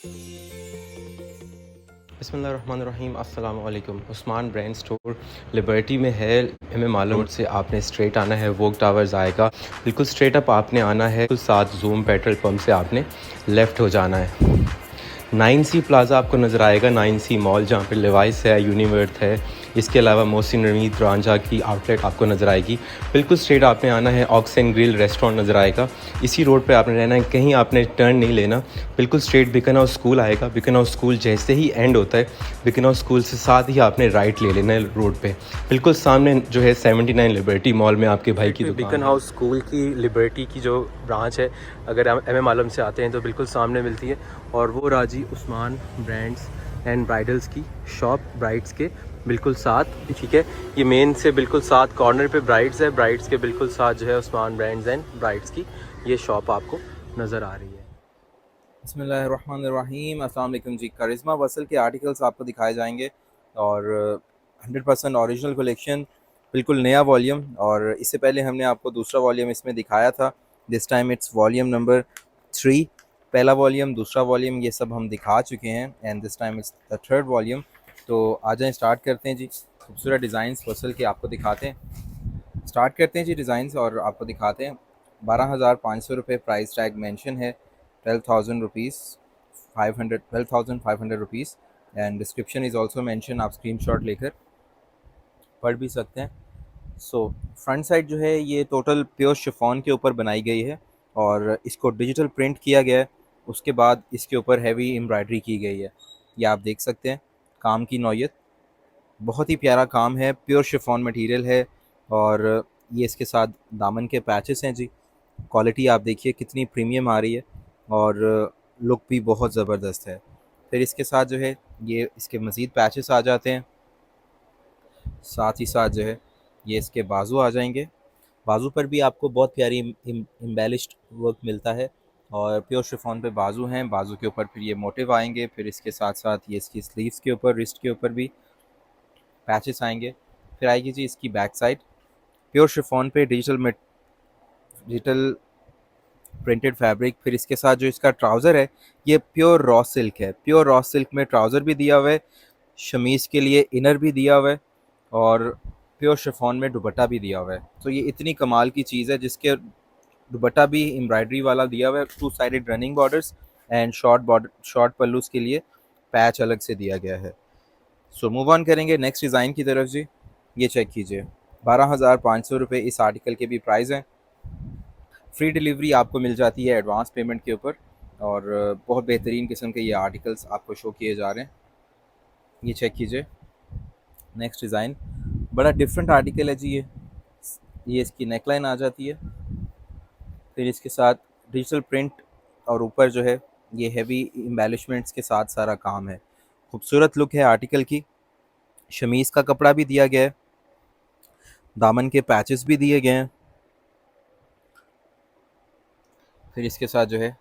बिस्मिल्लाहिर्रहमानिर्रहीम अस्सलाम वालेकुम। उस्मान ब्रांड स्टोर लिबर्टी में है। हमें मालूम रोड से आपने स्ट्रेट आना है, वोक टावर्स आएगा, बिल्कुल स्ट्रेट अप आपने आना है, तो साथ जूम पेट्रोल पंप से आपने लेफ़्ट हो जाना है। 9C प्लाज़ा आपको नज़र आएगा, 9C मॉल जहाँ पे लिवाइस है, यूनिवर्थ है, इसके अलावा मोहसिन रमीद रांझा की आउटलेट आपको नज़र आएगी। बिल्कुल स्ट्रेट आपने आना है, ऑक्स एंड ग्रिल रेस्टोरेंट नज़र आएगा, इसी रोड पे आपने रहना है, कहीं आपने टर्न नहीं लेना। बिल्कुल स्ट्रेट बिकन हाउस स्कूल आएगा, बिकन हाउस स्कूल जैसे ही एंड होता है, बिकन हाउस स्कूल से साथ ही आपने राइट ले लेना है रोड पे। बिल्कुल सामने जो है 79 लिबर्टी मॉल में आपके भाई की दुकान बिकन हाउस स्कूल की लिबर्टी की जो ब्रांच है, अगर हम एम आलम से आते हैं तो बिल्कुल सामने मिलती है। और वो राजी उस्मान ब्रांड्स एंड ब्राइडल्स की शॉप, ब्राइड्स के बिल्कुल साथ, ठीक है। ये मेन से बिल्कुल साथ कॉर्नर पे ब्राइड्स है, ब्राइड्स के बिल्कुल साथ जो है उस्मान ब्रांड्स एंड ब्राइड्स की ये शॉप आपको नज़र आ रही है। बिस्मिल्लाहिर्रहमानिर्रहीम, अस्सलाम वालेकुम जी। करिश्मा वसल के आर्टिकल्स आपको दिखाए जाएंगे और 100% ओरिजिनल कलेक्शन, बिल्कुल नया वॉल्यूम। और इससे पहले हमने आपको दूसरा वॉल्यूम इसमें दिखाया था। This time its volume number 3। पहला वॉल्यूम, दूसरा वॉल्यूम, ये सब हम दिखा चुके हैं and this time it's the third volume. तो आ जाएँ, स्टार्ट करते हैं जी। खूबसूरत डिज़ाइंस वसल के आपको दिखाते हैं। स्टार्ट करते हैं जी डिज़ाइंस और आपको दिखाते हैं। 12,500 रुपये प्राइस टैग मेंशन है। 12,000 rupees, 12,500 rupees and description is also mention. आप स्क्रीनशॉट लेकर पढ़ भी सकते हैं। सो फ्रंट साइड जो है ये टोटल प्योर शिफॉन के ऊपर बनाई गई है और इसको डिजिटल प्रिंट किया गया है। उसके बाद इसके ऊपर हैवी एम्ब्रॉयडरी की गई है। ये आप देख सकते हैं काम की नौयत, बहुत ही प्यारा काम है, प्योर शिफॉन मटेरियल है। और ये इसके साथ दामन के पैचेस हैं जी। क्वालिटी आप देखिए कितनी प्रीमियम आ रही है और लुक भी बहुत ज़बरदस्त है। फिर इसके साथ जो है ये इसके मज़ीद पैचेस आ जाते हैं। साथ ही साथ जो है ये इसके बाजू आ जाएंगे। बाजू पर भी आपको बहुत प्यारी एम्बेलिश्ड वर्क मिलता है और प्योर शिफॉन पे बाजू हैं। बाजू के ऊपर फिर ये मोटिव आएंगे। फिर इसके साथ साथ ये इसकी स्लीव्स के ऊपर, रिस्ट के ऊपर भी पैचेस आएंगे। फिर आएगी जी इसकी बैक साइड, प्योर शिफॉन पे डिजिटल प्रिंटेड फैब्रिक। फिर इसके साथ जो इसका ट्राउज़र है ये प्योर रॉ सिल्क है। प्योर रॉ सिल्क में ट्राउज़र भी दिया हुआ है, शमीज़ के लिए इनर भी दिया हुआ है और प्योर शिफॉन में दुपट्टा भी दिया हुआ है। तो ये इतनी कमाल की चीज़ है जिसके दुपट्टा भी एम्ब्रॉयडरी वाला दिया हुआ है, 2 sided running borders and short पल्लूस के लिए पैच अलग से दिया गया है। सो मूव ऑन करेंगे नेक्स्ट डिज़ाइन की तरफ जी। ये चेक कीजिए, 12,500 रुपये इस आर्टिकल के भी प्राइस हैं। फ्री डिलीवरी आपको मिल जाती है एडवांस पेमेंट के ऊपर और बहुत बेहतरीन किस्म के ये आर्टिकल्स आपको शो किए जा रहे हैं। ये चेक कीजिए नेक्स्ट डिज़ाइन, बड़ा डिफरेंट आर्टिकल है जी। ये इसकी नेकलाइन आ जाती है, फिर इसके साथ डिजिटल प्रिंट और ऊपर जो है ये हैवी एम्बेलिशमेंट्स के साथ सारा काम है। खूबसूरत लुक है आर्टिकल की। शमीज़ का कपड़ा भी दिया गया है, दामन के पैचेस भी दिए गए हैं। फिर इसके साथ जो है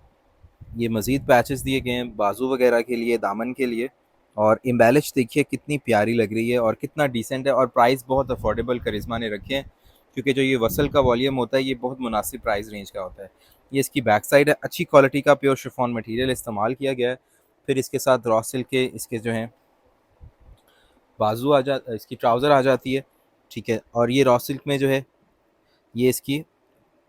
ये मज़ीद पैचेस दिए गए हैं बाजू वगैरह के लिए, दामन के लिए। और एम्बेलिश देखिए कितनी प्यारी लग रही है और कितना डिसेंट है और प्राइस बहुत अफोर्डेबल करिश्मा ने रखे हैं क्योंकि जो ये वसल का वॉल्यूम होता है ये बहुत मुनासिब प्राइस रेंज का होता है। ये इसकी बैक साइड है, अच्छी क्वालिटी का प्योर शिफॉन मटेरियल इस्तेमाल किया गया है। फिर इसके साथ रॉ सिल्क के इसके जो हैं बाजू इसकी ट्राउज़र आ जाती है, ठीक है। और ये रॉ सिल्क में जो है ये इसकी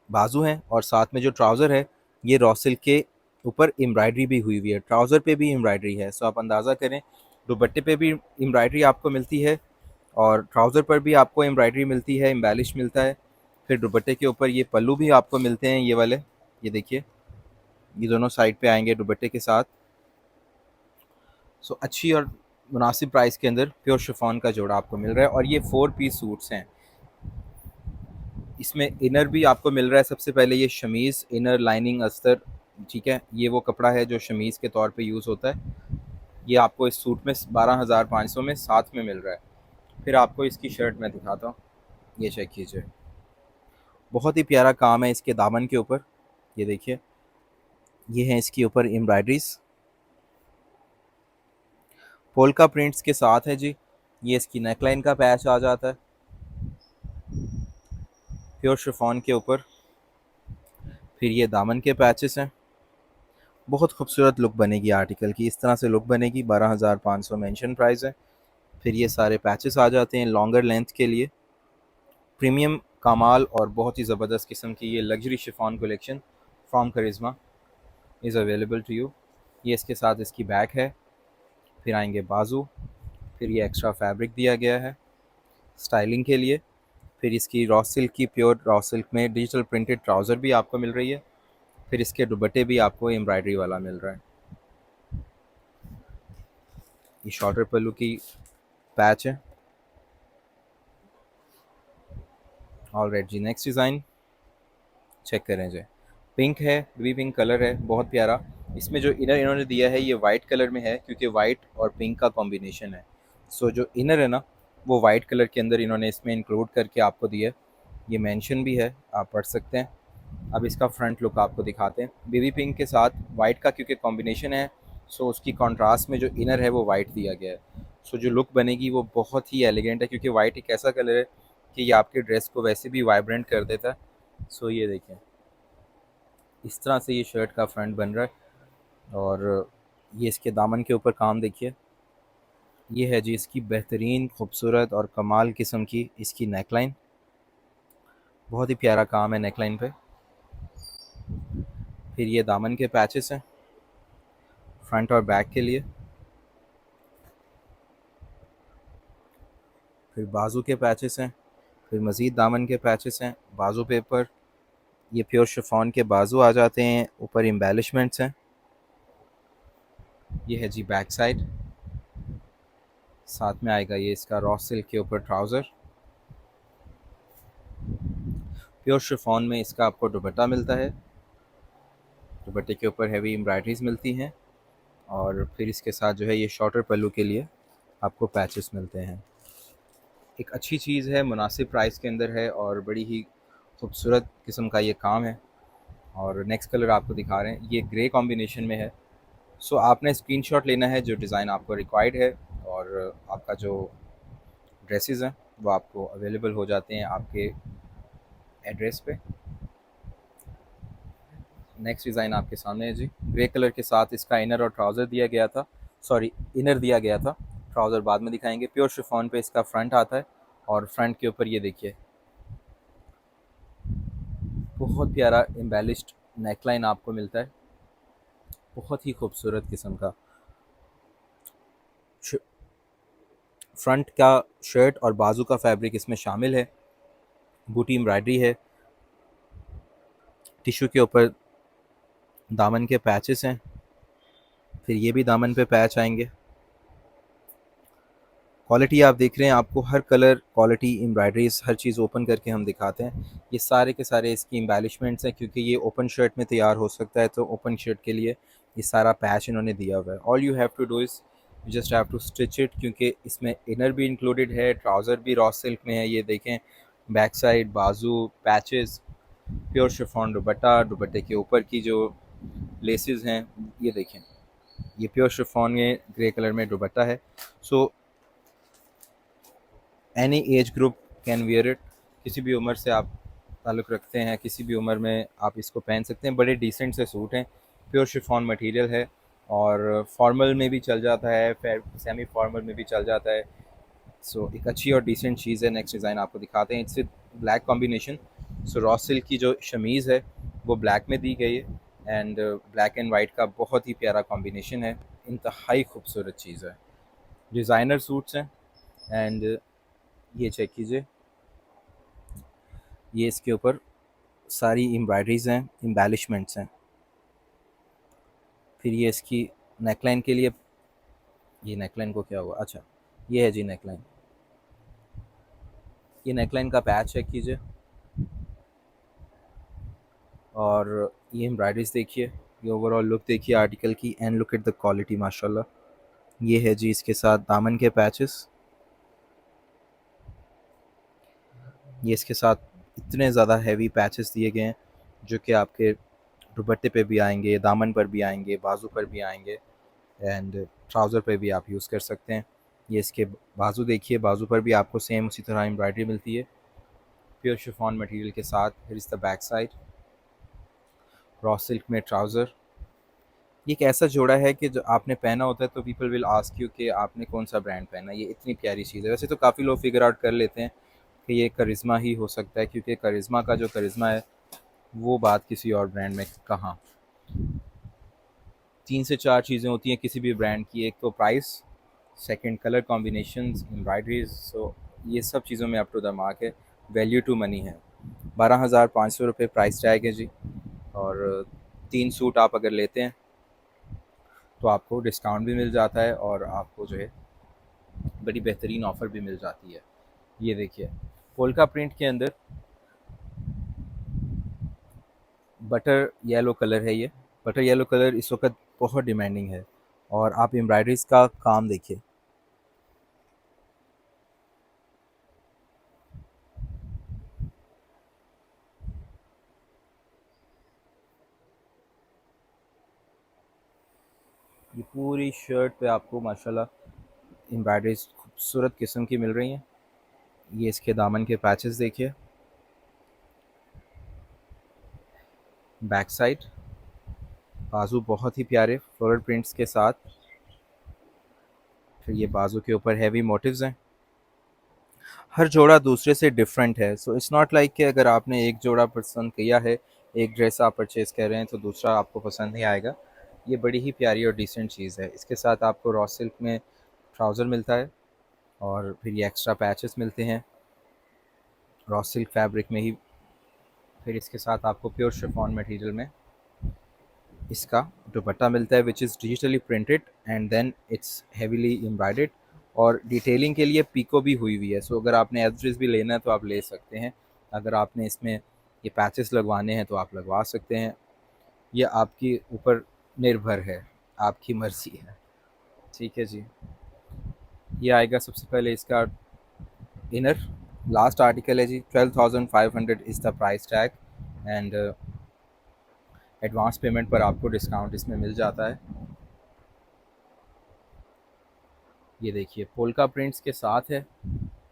बाजू हैं और साथ में जो ट्राउज़र है ये रॉ सिल्क के ऊपर एम्ब्रॉयडरी भी हुई हुई है, ट्राउज़र पे भी एम्ब्रॉयडरी है। सो आप अंदाज़ा करें, दुपट्टे पे भी एम्ब्रॉयडरी आपको मिलती है और ट्राउज़र पर भी आपको एम्ब्रॉयडरी मिलती है, एम्बेलिश मिलता है। फिर दुपट्टे के ऊपर ये पल्लू भी आपको मिलते हैं, ये वाले, ये देखिए, ये दोनों साइड पे आएंगे दुपट्टे के साथ। सो अच्छी और मुनासिब प्राइस के अंदर प्योर शिफॉन का जोड़ा आपको मिल रहा है और ये 4 पीस सूट्स हैं। इसमें इनर भी आपको मिल रहा है। सबसे पहले ये शमीज़, इनर, लाइनिंग, अस्तर, ठीक है। ये वो कपड़ा है जो शमीज़ के तौर पे यूज़ होता है। ये आपको इस सूट में 12,500 में साथ में मिल रहा है। फिर आपको इसकी शर्ट मैं दिखाता हूँ, ये चेक कीजिए, बहुत ही प्यारा काम है इसके दामन के ऊपर। ये देखिए, ये है इसके ऊपर एम्ब्रॉयडरीज, पोल्का प्रिंट्स के साथ है जी। ये इसकी नेकलाइन का पैच आ जाता है प्योर शिफॉन के ऊपर। फिर ये दामन के पैचेस हैं, बहुत खूबसूरत लुक बनेगी आर्टिकल की। इस तरह से लुक बनेगी। 12,500 मेंशन प्राइस है। फिर ये सारे पैचेस आ जाते हैं लॉन्गर लेंथ के लिए। प्रीमियम कमाल और बहुत ही ज़बरदस्त किस्म की ये luxury chiffon collection from Karishma is available to you. ये इसके साथ इसकी बैक है। फिर आएंगे बाजू। फिर ये एक्स्ट्रा फैब्रिक दिया गया है स्टाइलिंग के लिए। फिर इसकी रॉ सिल्क की प्योर रॉ सिल्क में डिजिटल प्रिंटेड ट्राउज़र भी आपको मिल रही है। फिर इसके दुपट्टे भी आपको एम्ब्रॉयडरी वाला मिल रहा है। ये शॉर्टर पल्लू की पैच है। ऑलराइट जी, नेक्स्ट डिज़ाइन चेक करें जी। पिंक है, बेबी पिंक कलर है, बहुत प्यारा। इसमें जो इनर इन्होंने दिया है ये वाइट कलर में है क्योंकि वाइट और पिंक का कॉम्बिनेशन है। सो जो इनर है ना वो वाइट कलर के अंदर इन्होंने इसमें इंक्लूड करके आपको दिया है। ये मेंशन भी है, आप पढ़ सकते हैं। अब इसका फ्रंट लुक आपको दिखाते हैं। बेबी पिंक के साथ वाइट का क्योंकि कॉम्बिनेशन है, सो उसकी कॉन्ट्रास्ट में जो इनर है वो वाइट दिया गया है। सो जो लुक बनेगी वो बहुत ही एलिगेंट है क्योंकि वाइट एक ऐसा कलर है कि ये आपके ड्रेस को वैसे भी वाइब्रेंट कर देता है। सो ये देखें, इस तरह से ये शर्ट का फ्रंट बन रहा है। और ये इसके दामन के ऊपर काम देखिए। ये है जी इसकी बेहतरीन खूबसूरत और कमाल किस्म की इसकी नेकलाइन। बहुत ही प्यारा काम है नेकलाइन पे। फिर ये दामन के पैचेस हैं फ्रंट और बैक के लिए। फिर बाजू के पैचेस हैं। फिर मज़ीद दामन के पैचेस हैं बाजू पे ऊपर। ये प्योर शिफॉन के बाजू आ जाते हैं, ऊपर एम्बेलिशमेंट्स हैं। ये है जी बैक साइड। साथ में आएगा ये इसका रॉ सिल्क के ऊपर ट्राउज़र। प्योर शिफॉन में इसका आपको दुपट्टा मिलता है। दुपट्टे के ऊपर हैवी एम्ब्रॉयडरीज मिलती हैं। और फिर इसके साथ जो है ये शॉर्टर पल्लू के लिए आपको पैचेस मिलते हैं। एक अच्छी चीज़ है, मुनासिब प्राइस के अंदर है और बड़ी ही खूबसूरत किस्म का ये काम है। और नेक्स्ट कलर आपको दिखा रहे हैं, ये ग्रे कॉम्बिनेशन में है। सो आपने स्क्रीनशॉट लेना है जो डिज़ाइन आपको रिक्वायर्ड है और आपका जो ड्रेसेस हैं वो आपको अवेलेबल हो जाते हैं आपके एड्रेस पे। नेक्स्ट डिज़ाइन आपके सामने है जी। ग्रे कलर के साथ इसका इनर और ट्राउज़र दिया गया था, सॉरी इनर दिया गया था, ट्राउज़र बाद में दिखाएंगे। प्योर शिफॉन पे इसका फ्रंट आता है और फ्रंट के ऊपर ये देखिए बहुत प्यारा एम्बेलिश्ड नेकलाइन आपको मिलता है। बहुत ही खूबसूरत किस्म का फ्रंट का शर्ट और बाजू का फैब्रिक इसमें शामिल है। बूटी एम्ब्रॉयडरी है। टिश्यू के ऊपर दामन के पैचेस हैं। फिर ये भी दामन पे पैच आएंगे। क्वालिटी आप देख रहे हैं, आपको हर कलर क्वालिटी एम्ब्रॉयडरीज हर चीज़ ओपन करके हम दिखाते हैं। ये सारे के सारे इसकी एम्बेलिशमेंट्स हैं क्योंकि ये ओपन शर्ट में तैयार हो सकता है, तो ओपन शर्ट के लिए ये सारा पैच इन्होंने दिया हुआ है। All you have to do is just have to stitch it क्योंकि इसमें इनर भी इंक्लूडेड है, ट्राउज़र भी रॉ सिल्क में है। ये देखें बैक साइड बाजू पैचेस, प्योर शिफॉन दुपट्टा, दुपट्टे के ऊपर की जो लेसेस हैं ये देखें, ये प्योर शिफॉन में ग्रे कलर में दुपट्टा है। So any age group can wear it. किसी भी उम्र से आप ताल्लुक़ रखते हैं, किसी भी उम्र में आप इसको पहन सकते हैं। बड़े डिसेंट से सूट हैं, प्योर शिफॉन मटेरियल है और फॉर्मल में भी चल जाता है, सेमी फॉर्मल में भी चल जाता है। सो एक अच्छी और डिसेंट चीज़ है। नेक्स्ट डिज़ाइन आपको दिखाते हैं, it's black combination. So raw silk की जो शमीज़ है वो ब्लैक में दी गई है एंड ब्लैक एंड वाइट का बहुत ही प्यारा कॉम्बिनेशन है। इंतहाई खूबसूरत चीज़ है। डिज़ाइनर सूट्स हैं एंड ये चेक कीजिए, ये इसके ऊपर सारी एम्ब्रॉयडरीज हैं, एम्बेलिशमेंट्स हैं। फिर ये इसकी नेकलाइन के लिए, ये नेकलाइन को क्या हुआ, अच्छा ये है जी नेकलाइन। ये नेकलाइन का पैच चेक कीजिए और ये एम्ब्रॉयडरीज देखिए, ये ओवरऑल लुक देखिए आर्टिकल की and look at the quality माशाल्लाह। ये है जी इसके साथ दामन के पैचेस। ये इसके साथ इतने ज़्यादा हैवी पैचेस दिए गए हैं जो कि आपके दुपट्टे पे भी आएंगे, दामन पर भी आएंगे, बाजू पर भी आएंगे एंड ट्राउज़र पे भी आप यूज़ कर सकते हैं। ये इसके बाजू देखिए, बाजू पर भी आपको सेम उसी तरह एम्ब्रॉयडरी मिलती है प्योर शिफॉन मटेरियल के साथ। फिर इस the back side raw silk में ट्राउज़र, ये एक ऐसा जोड़ा है कि जो आपने पहना होता है तो पीपल विल आस्क यू कि आपने कौन सा ब्रांड पहना है। ये इतनी प्यारी चीज़ है। वैसे तो काफ़ी लोग फिगर आउट कर लेते हैं कि ये करिश्मा ही हो सकता है, क्योंकि करिश्मा का जो करिश्मा है वो बात किसी और ब्रांड में कहाँ। 3 से 4 चीज़ें होती हैं किसी भी ब्रांड की। एक तो price, second colour combinations, embroideries. So ये सब चीज़ों में अप टू द मार्क है, वैल्यू टू मनी है। 12,500 रुपये प्राइस टैग है जी। और 3 सूट आप अगर लेते हैं तो आपको डिस्काउंट भी मिल जाता है और आपको जो है बड़ी बेहतरीन ऑफ़र भी मिल जाती है। ये देखिए, पोल्का प्रिंट के अंदर बटर येलो कलर है ये। बटर येलो कलर इस वक्त बहुत डिमांडिंग है। और आप एम्ब्रॉयडरीज का काम देखिए, ये पूरी शर्ट पे आपको माशाल्लाह एम्ब्रॉयडरीज खूबसूरत किस्म की मिल रही हैं। ये इसके दामन के पैचेस देखिए, बैक साइड, बाजू बहुत ही प्यारे फ्लोरल प्रिंट्स के साथ। फिर ये बाजू के ऊपर हैवी मोटिव्स हैं। हर जोड़ा दूसरे से डिफरेंट है। सो इट्स नॉट लाइक कि अगर आपने एक जोड़ा पसंद किया है, एक ड्रेस आप परचेज़ कर रहे हैं तो दूसरा आपको पसंद नहीं आएगा। ये बड़ी ही प्यारी और डिसेंट चीज़ है। इसके साथ आपको रॉ सिल्क में ट्राउज़र मिलता है और फिर ये एक्स्ट्रा पैचेस मिलते हैं रॉ सिल्क फैब्रिक में ही। फिर इसके साथ आपको प्योर शिफॉन मटेरियल में इसका दुपट्टा मिलता है, which is digitally printed and then it's heavily embroidered. और डिटेलिंग के लिए पीको भी हुई हुई है। सो अगर आपने एड्रेस भी लेना है तो आप ले सकते हैं। अगर आपने इसमें ये पैचेस लगवाने हैं तो आप लगवा सकते हैं। ये आपके ऊपर निर्भर है, आपकी मर्ज़ी है। ठीक है जी। ये आएगा सबसे पहले इसका इनर। लास्ट आर्टिकल है जी। 12,500 is the price tag and advance payment पर आपको डिस्काउंट इसमें मिल जाता है। ये देखिए, पोल्का प्रिंट्स के साथ है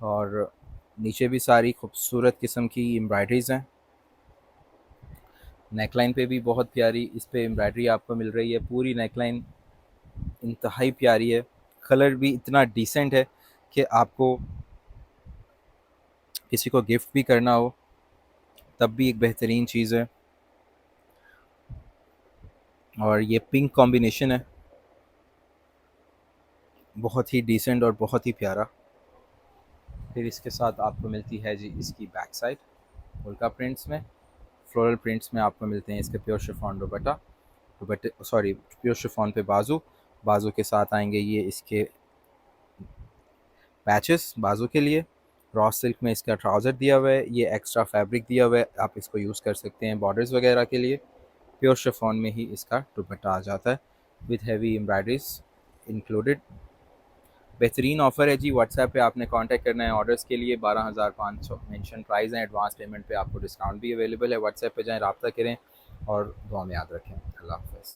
और नीचे भी सारी खूबसूरत किस्म की एम्ब्रॉयडरीज हैं। नेकलाइन पे भी बहुत प्यारी इस पे एम्ब्रॉयडरी आपको मिल रही है। पूरी नेकलाइन इंतहाई प्यारी है। कलर भी इतना डिसेंट है कि आपको किसी को गिफ्ट भी करना हो तब भी एक बेहतरीन चीज़ है। और ये पिंक कॉम्बिनेशन है, बहुत ही डिसेंट और बहुत ही प्यारा। फिर इसके साथ आपको मिलती है जी इसकी बैक साइड पोल्का प्रिंट्स में। फ्लोरल प्रिंट्स में आपको मिलते हैं इसके प्योर शिफॉन दुपट्टा, दुपट्टे सॉरी प्योर शिफॉन पे बाजू। बाजू के साथ आएंगे ये इसके पैचेस बाजू के लिए। रॉ सिल्क में इसका ट्राउज़र दिया हुआ है, ये एक्स्ट्रा फैब्रिक दिया हुआ है, आप इसको यूज़ कर सकते हैं बॉर्डर्स वगैरह के लिए। प्योर शिफॉन में ही इसका दुपट्टा आ जाता है विद हैवी एम्ब्रॉयडरीज इंक्लूडेड। बेहतरीन ऑफर है जी। व्हाट्सएप पे आपने कांटेक्ट करना है ऑर्डर्स के लिए। 12,500 मेंशन प्राइस है। एडवांस पेमेंट पे आपको डिस्काउंट भी अवेलेबल है। व्हाट्सएप पे जाएं, रब्ता करें और दुआ में याद रखें। अल्लाह हाफ़िज़।